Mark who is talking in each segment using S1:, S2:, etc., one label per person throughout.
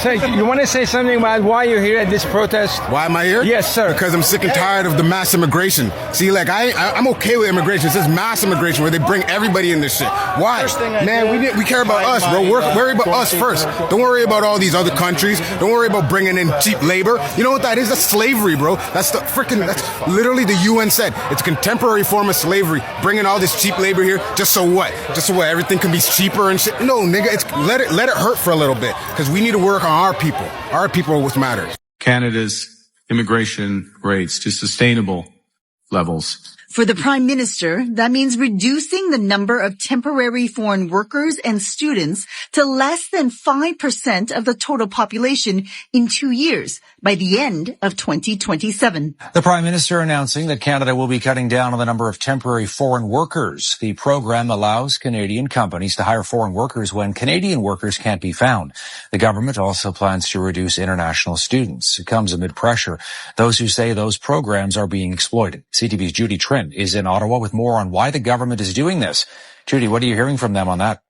S1: So you want to say something about why you're here at this protest?
S2: Why am I here?
S1: Yes, sir.
S2: Because I'm sick and tired of the mass immigration. See, like I'm okay with immigration. It's this mass immigration where they bring everybody in this shit. Why? Man, we care about us, bro. Worry about us first. Don't worry about all these other countries. Don't worry about bringing in cheap labor. You know what that is? That's slavery, bro. That's literally the UN said. It's a contemporary form of slavery. Bringing all this cheap labor here, just so what? Just so what? Everything can be cheaper and shit. No, nigga, let it hurt for a little bit, because we need to work on our people. Our people are what matters.
S3: Canada's immigration rates to sustainable levels.
S4: For the Prime Minister, that means reducing the number of temporary foreign workers and students to less than 5% of the total population in 2 years by the end of 2027.
S5: The Prime Minister announcing that Canada will be cutting down on the number of temporary foreign workers. The program allows Canadian companies to hire foreign workers when Canadian workers can't be found. The government also plans to reduce international students. It comes amid pressure. Those who say those programs are being exploited. CTV's Judy Trent is in Ottawa with more on why the government is doing this. Judy, what are you hearing from them on that?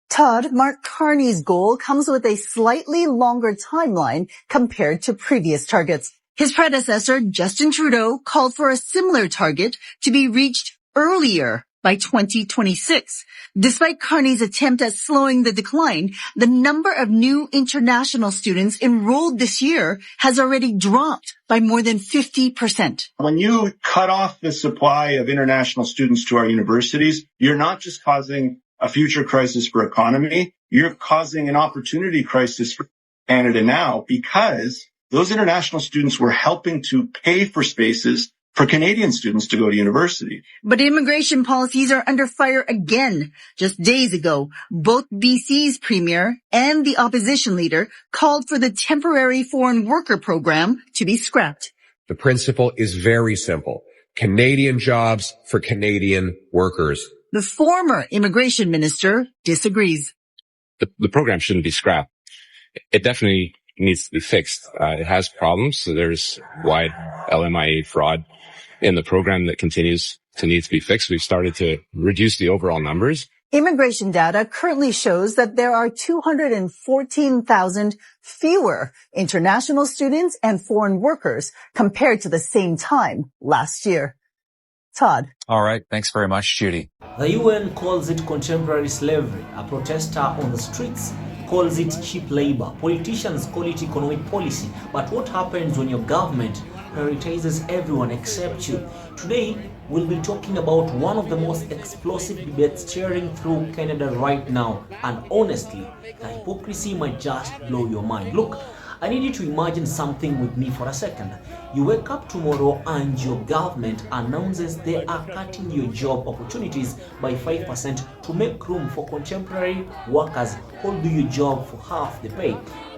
S4: Todd, Mark Carney's goal comes with a slightly longer timeline compared to previous targets. His predecessor, Justin Trudeau, called for a similar target to be reached earlier by 2026. Despite Carney's attempt at slowing the decline, the number of new international students enrolled this year has already dropped by more than 50%.
S6: When you cut off the supply of international students to our universities, you're not just causing a future crisis for economy, you're causing an opportunity crisis for Canada now, because those international students were helping to pay for spaces for Canadian students to go to university.
S4: But immigration policies are under fire again. Just days ago, both BC's premier and the opposition leader called for the temporary foreign worker program to be scrapped.
S7: The principle is very simple. Canadian jobs for Canadian workers.
S4: The former immigration minister disagrees.
S8: The program shouldn't be scrapped. It definitely needs to be fixed. It has problems. So there's wide LMIA fraud in the program that continues to need to be fixed. We've started to reduce the overall numbers.
S4: Immigration data currently shows that there are 214,000 fewer international students and foreign workers compared to the same time last year. Todd.
S5: All right. Thanks very much, Judy.
S9: The UN calls it contemporary slavery. A protester on the streets calls it cheap labor. Politicians call it economic policy. But what happens when your government prioritizes everyone except you? Today, we'll be talking about one of the most explosive debates tearing through Canada right now. And honestly, the hypocrisy might just blow your mind. Look, I need you to imagine something with me for a second. You wake up tomorrow and your government announces they are cutting your job opportunities by 5% to make room for contemporary workers who do your job for half the pay.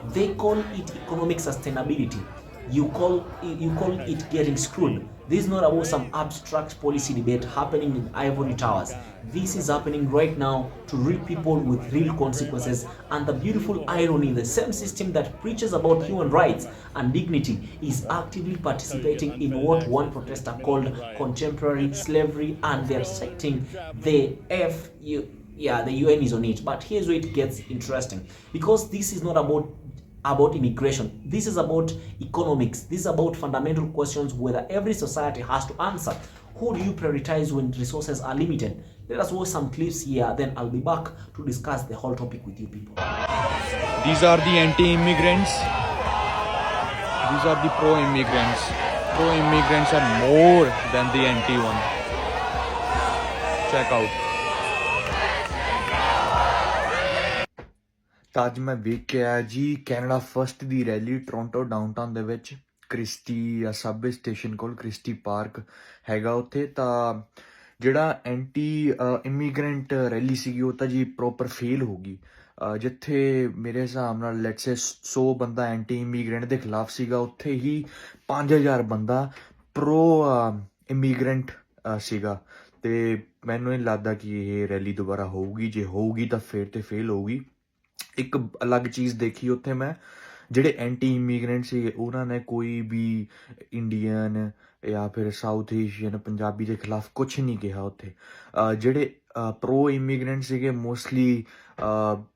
S9: They call it economic sustainability. You call it getting screwed. This is not about some abstract policy debate happening in ivory towers. This is happening right now to real people with real consequences. And the beautiful irony, the same system that preaches about human rights and dignity is actively participating in what one protester called contemporary slavery, and they're citing the UN is on it. But here's where it gets interesting, because this is not about immigration. This is about economics. This is about fundamental questions whether every society has to answer. Who do you prioritize when resources are limited? Let us watch some clips here, then I'll be back to discuss the whole topic with you people.
S10: These are the anti-immigrants. These are the pro-immigrants. Pro-immigrants are more than the anti-one. Check out. ਤਾਂ ਅੱਜ ਮੈਂ ਵੇਖ ਕੇ ਆਇਆ ਜੀ Canada first ਦੀ rally Toronto downtown ਦੇ ਵਿੱਚ Christie Subway station ਕੋਲ Christie park ਹੈਗਾ ਉੱਥੇ। ਤਾਂ ਜਿਹੜਾ ਐਂਟੀ ਇਮੀਗ੍ਰੈਂਟ ਰੈਲੀ ਸੀਗੀ ਉਹ ਤਾਂ ਜੀ ਪ੍ਰੋਪਰ ਫੇਲ ਹੋ ਗਈ। ਜਿੱਥੇ ਮੇਰੇ ਹਿਸਾਬ ਨਾਲ ਲੈਟਸ ਸੇ 100 ਬੰਦਾ ਐਂਟੀ ਇਮੀਗ੍ਰੈਂਟ ਦੇ ਖਿਲਾਫ ਸੀਗਾ, ਉੱਥੇ ਹੀ 5000 ਬੰਦਾ ਪ੍ਰੋ ਇਮੀਗ੍ਰੈਂਟ ਸੀਗਾ। ਤੇ ਮੈਨੂੰ ਨਹੀਂ ਲੱਗਦਾ ਕਿ ਇਹ ਰੈਲੀ ਦੁਬਾਰਾ ਹੋਊਗੀ। ਜੇ ਹੋਊਗੀ ਤਾਂ ਫਿਰ ਤੇ ਫੇਲ ਹੋਊਗੀ। ਇੱਕ ਅਲੱਗ ਚੀਜ਼ ਦੇਖੀ ਉੱਥੇ ਮੈਂ, ਜਿਹੜੇ ਐਂਟੀ ਇਮੀਗ੍ਰੈਂਟ ਸੀਗੇ ਉਹਨਾਂ ਨੇ ਕੋਈ ਵੀ ਇੰਡੀਅਨ ਜਾਂ ਫਿਰ ਸਾਊਥ ਏਸ਼ੀਅਨ ਪੰਜਾਬੀ ਦੇ ਖਿਲਾਫ ਕੁਛ ਨਹੀਂ ਕਿਹਾ ਉੱਥੇ। ਜਿਹੜੇ ਪ੍ਰੋ ਇਮੀਗ੍ਰੈਂਟ ਸੀਗੇ, ਮੋਸਟਲੀ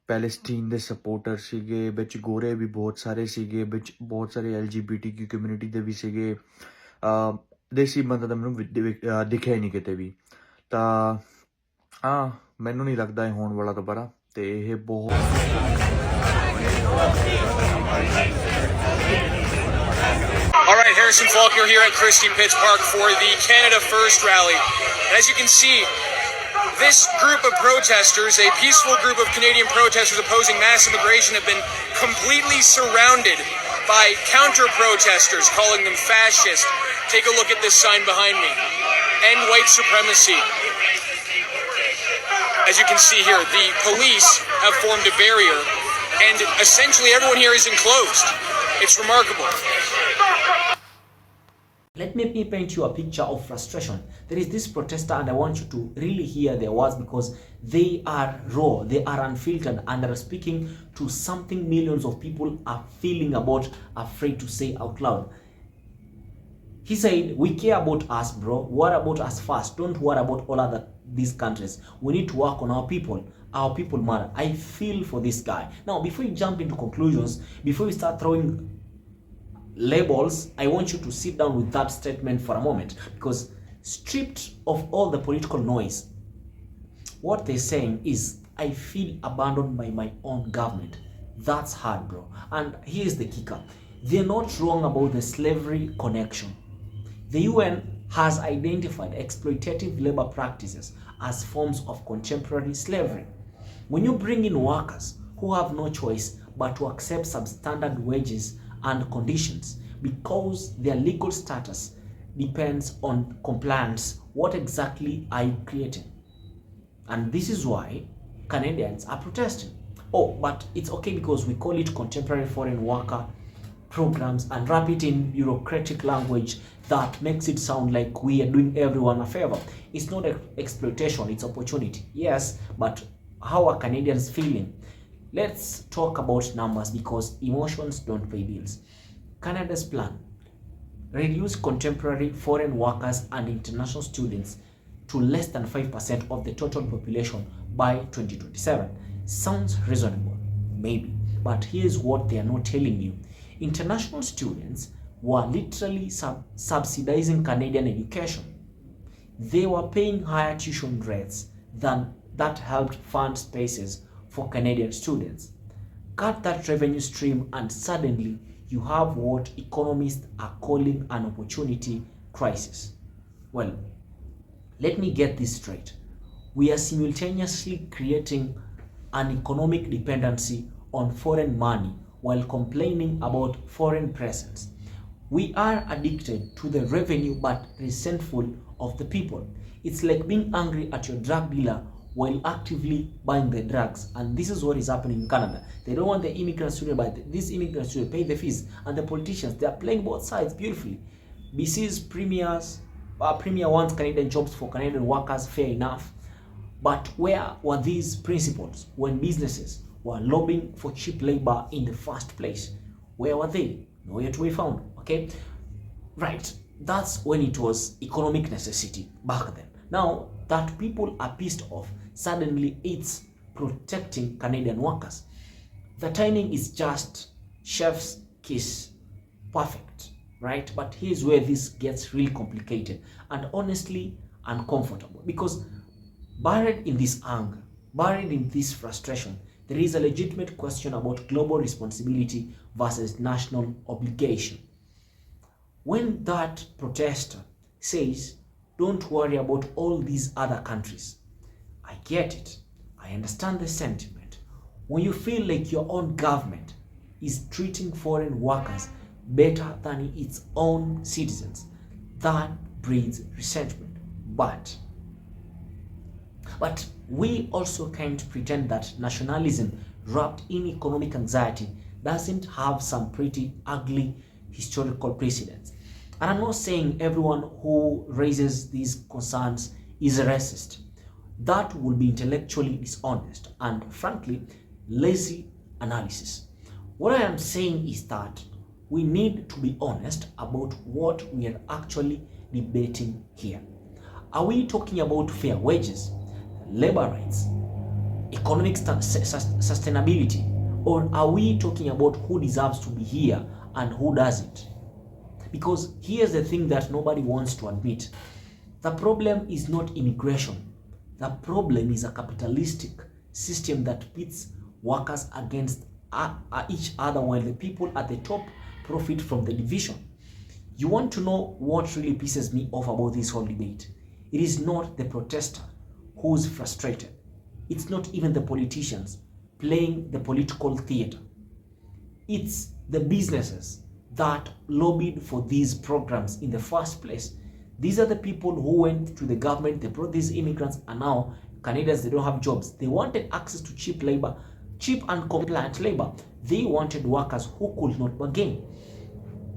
S10: ਪੈਲਸਟੀਨ ਦੇ ਸਪੋਰਟਰ ਸੀਗੇ, ਵਿੱਚ ਗੋਰੇ ਵੀ ਬਹੁਤ ਸਾਰੇ ਸੀਗੇ, ਵਿੱਚ ਬਹੁਤ ਸਾਰੇ LGBTQ ਕਮਿਊਨਿਟੀ ਦੇ ਵੀ ਸੀਗੇ। ਦੇਸੀ ਬੰਦਾ ਤਾਂ ਮੈਨੂੰ ਦਿਖਿਆ ਹੀ ਨਹੀਂ ਕਿਤੇ ਵੀ। ਤਾਂ ਹਾਂ, ਮੈਨੂੰ ਨਹੀਂ ਲੱਗਦਾ ਇਹ ਹੋਣ ਵਾਲਾ ਦੁਬਾਰਾ, ਤੇ ਇਹ ਬਹੁਤ
S11: All right, Harrison Faulkner here at Christie Pitts Park for the Canada First rally. And as you can see, this group of protesters, a peaceful group of Canadian protesters opposing mass immigration, have been completely surrounded by counter-protesters, calling them fascist. Take a look at this sign behind me. End white supremacy. As you can see here, the police have formed a barrier, and essentially everyone here is enclosed. It's remarkable.
S9: Let me paint you a picture of frustration. There is this protester, and I want you to really hear their words because they are raw, they are unfiltered, and they are speaking to something millions of people are feeling about, afraid to say out loud. He said, we care about us, bro. Worry about us first. Don't worry about all other these countries. We need to work on our people. Our people matter. I feel for this guy. Now, before you jump into conclusions, before you start throwing labels, I want you to sit down with that statement for a moment, because stripped of all the political noise, what they're saying is, I feel abandoned by my own government. That's hard, bro. And here's the kicker. They're not wrong about the slavery connection. The UN has identified exploitative labor practices as forms of contemporary slavery. When you bring in workers who have no choice but to accept substandard wages and conditions because their legal status depends on compliance, what exactly are you creating? And this is why Canadians are protesting. Oh, but it's okay because we call it contemporary foreign worker programs and wrap it in bureaucratic language that makes it sound like we are doing everyone a favor. It's not exploitation, it's opportunity. Yes, but how are Canadians feeling? Let's talk about numbers because emotions don't pay bills. Canada's plan: reduce contemporary foreign workers and international students to less than 5% of the total population by 2027. Sounds reasonable, maybe, but here's what they are not telling you. International students were literally subsidizing Canadian education. They were paying higher tuition rates than that helped fund spaces for Canadian students. Cut that revenue stream and suddenly you have what economists are calling an opportunity crisis. Well, let me get this straight. We are simultaneously creating an economic dependency on foreign money while complaining about foreign presence. We are addicted to the revenue but resentful of the people. It's like being angry at your drug dealer while actively buying the drugs. And this is what is happening in Canada. They don't want the immigrants to buy these immigrants to pay the fees. And the politicians, they are playing both sides beautifully. BC's premier wants Canadian jobs for Canadian workers, fair enough. But where were these principles when businesses were lobbying for cheap labor in the first place? Where were they? Nowhere to be found, okay? Right, that's when it was economic necessity back then. Now that people are pissed off, suddenly it's protecting Canadian workers. The timing is just chef's kiss, perfect, right? But here's where this gets really complicated and honestly uncomfortable, because buried in this anger, buried in this frustration, there is a legitimate question about global responsibility versus national obligation. When that protester says, don't worry about all these other countries, I get it. I understand the sentiment. When you feel like your own government is treating foreign workers better than its own citizens, that breeds resentment. But we also can't pretend that nationalism wrapped in economic anxiety doesn't have some pretty ugly historical precedents. And I'm not saying everyone who raises these concerns is a racist. That would be intellectually dishonest and, frankly, lazy analysis. What I am saying is that we need to be honest about what we are actually debating here. Are we talking about fair wages, labor rights, economic sustainability, or are we talking about who deserves to be here and who doesn't? Because here's the thing that nobody wants to admit. The problem is not immigration. The problem is a capitalistic system that pits workers against each other while the people at the top profit from the division. You want to know what really pisses me off about this whole debate? It is not the protester who's frustrated. It's not even the politicians playing the political theater. It's the businesses that lobbied for these programs in the first place. These are the people who went to the government, they brought these immigrants, and now Canadians, they don't have jobs. They wanted access to cheap labor, cheap and compliant labor. They wanted workers who could not bargain,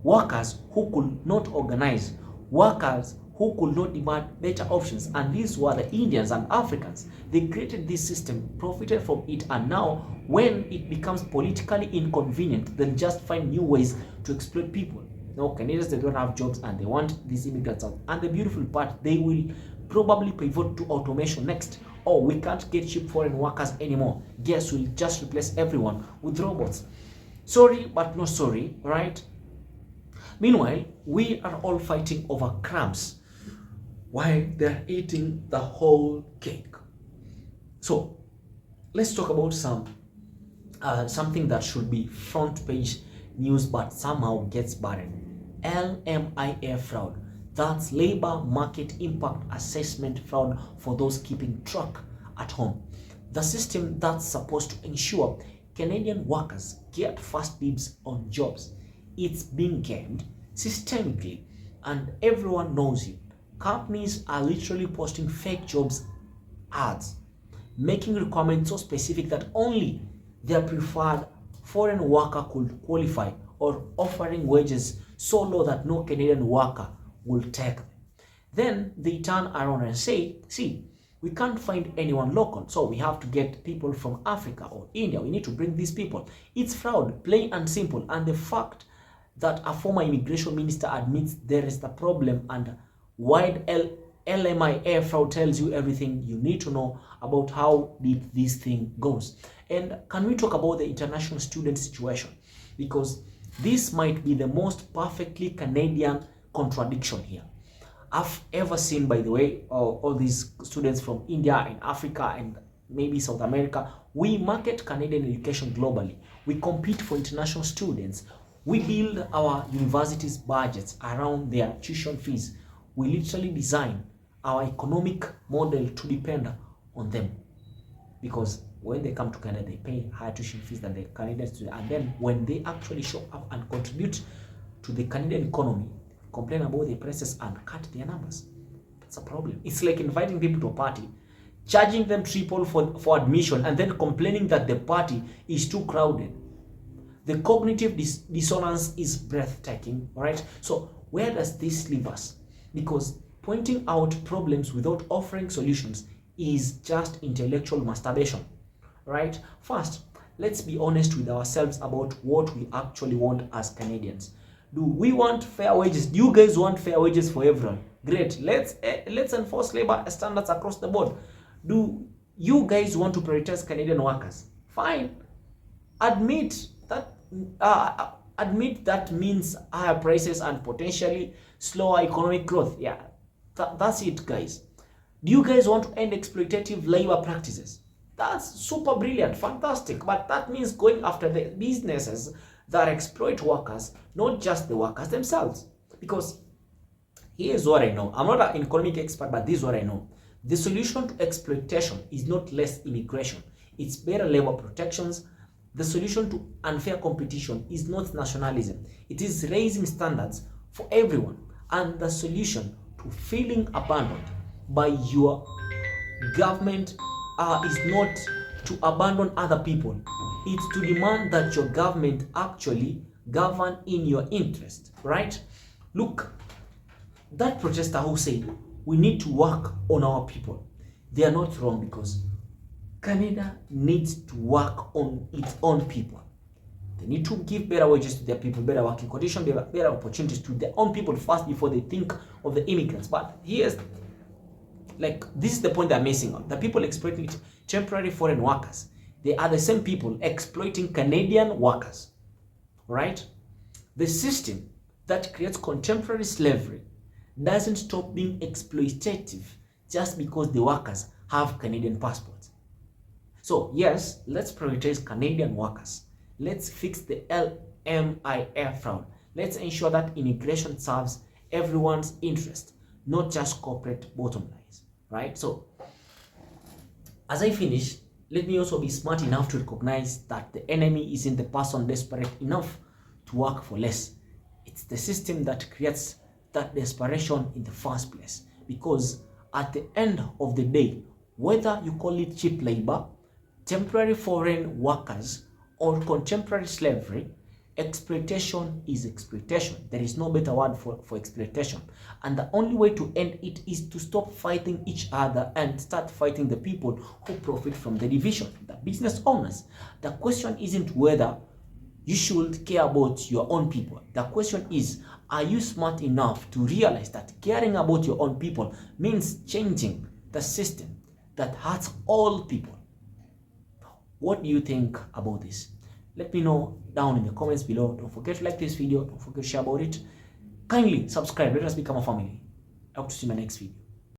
S9: workers who could not organize, workers who could not demand better options. And these were the Indians and Africans. They created this system, profited from it, and now when it becomes politically inconvenient, they'll just find new ways to exploit people. No, Canadians, they don't have jobs and they want these immigrants out. And the beautiful part, they will probably pivot to automation next. Oh, we can't get cheap foreign workers anymore. Guess we'll just replace everyone with robots. Sorry, but no sorry, right? Meanwhile, we are all fighting over crumbs while they're eating the whole cake. So let's talk about something that should be front page news but somehow gets buried. LMIA fraud. That's labor market impact assessment fraud for those keeping track at home. The system that's supposed to ensure Canadian workers get first dibs on jobs. It's being gamed systemically and everyone knows it. Companies are literally posting fake jobs ads, making requirements so specific that only their preferred foreign worker could qualify, or offering wages so low that no Canadian worker will take them. Then they turn around and say, see, we can't find anyone local, so we have to get people from Africa or India. We need to bring these people. It's fraud, plain and simple. And the fact that a former immigration minister admits there is the problem and wide LMIA fraud tells you everything you need to know about how deep this thing goes. And can we talk about the international student situation? Because this might be the most perfectly Canadian contradiction here I've ever seen, by the way. All these students from India and Africa and maybe South America, we market Canadian education globally. We compete for international students. We build our universities' budgets around their tuition fees. We literally design our economic model to depend on them. Because when they come to Canada, they pay higher tuition fees than the Canadian students. And then when they actually show up and contribute to the Canadian economy, complain about the prices and cut their numbers. That's a problem. It's like inviting people to a party, charging them triple for admission, and then complaining that the party is too crowded. The cognitive dissonance is breathtaking, right? So where does this leave us? Because pointing out problems without offering solutions is just intellectual masturbation, right? First, let's be honest with ourselves about what we actually want as Canadians. Do we want fair wages? Do you guys want fair wages for everyone? Great. Let's enforce labor standards across the board. Do you guys want to prioritize Canadian workers? Fine. Admit that means higher prices and potentially slower economic growth. Yeah, that's it, guys. Do you guys want to end exploitative labor practices? That's super brilliant, fantastic. But that means going after the businesses that exploit workers, not just the workers themselves. Because here's what I know. I'm not an economic expert, but this is what I know. The solution to exploitation is not less immigration. It's better labor protections. The solution to unfair competition is not nationalism. It is raising standards for everyone. And the solution to feeling abandoned by your government is not to abandon other people. It's to demand that your government actually govern in your interest, right? Look, that protester who said we need to work on our people, they are not wrong, because Canada needs to work on its own people. They need to give better wages to their people, better working conditions, better opportunities to their own people first before they think of the immigrants. But here's Like, this is the point they're missing on. The people exploiting temporary foreign workers, they are the same people exploiting Canadian workers, right? The system that creates contemporary slavery doesn't stop being exploitative just because the workers have Canadian passports. So yes, let's prioritize Canadian workers. Let's fix the LMIA fraud. Let's ensure that immigration serves everyone's interest, not just corporate bottom lines, right? So as I finish, let me also be smart enough to recognize that the enemy isn't the person desperate enough to work for less. It's the system that creates that desperation in the first place. Because at the end of the day, whether you call it cheap labor, temporary foreign workers, or contemporary slavery, exploitation is exploitation. There is no better word for exploitation. And the only way to end it is to stop fighting each other and start fighting the people who profit from the division, the business owners. The question isn't whether you should care about your own people. The question is, are you smart enough to realize that caring about your own people means changing the system that hurts all people? What do you think about this? Let me know down in the comments below. Don't forget to like this video. Don't forget to share about it. Kindly subscribe. Let us become a family. I hope to see you in my next video.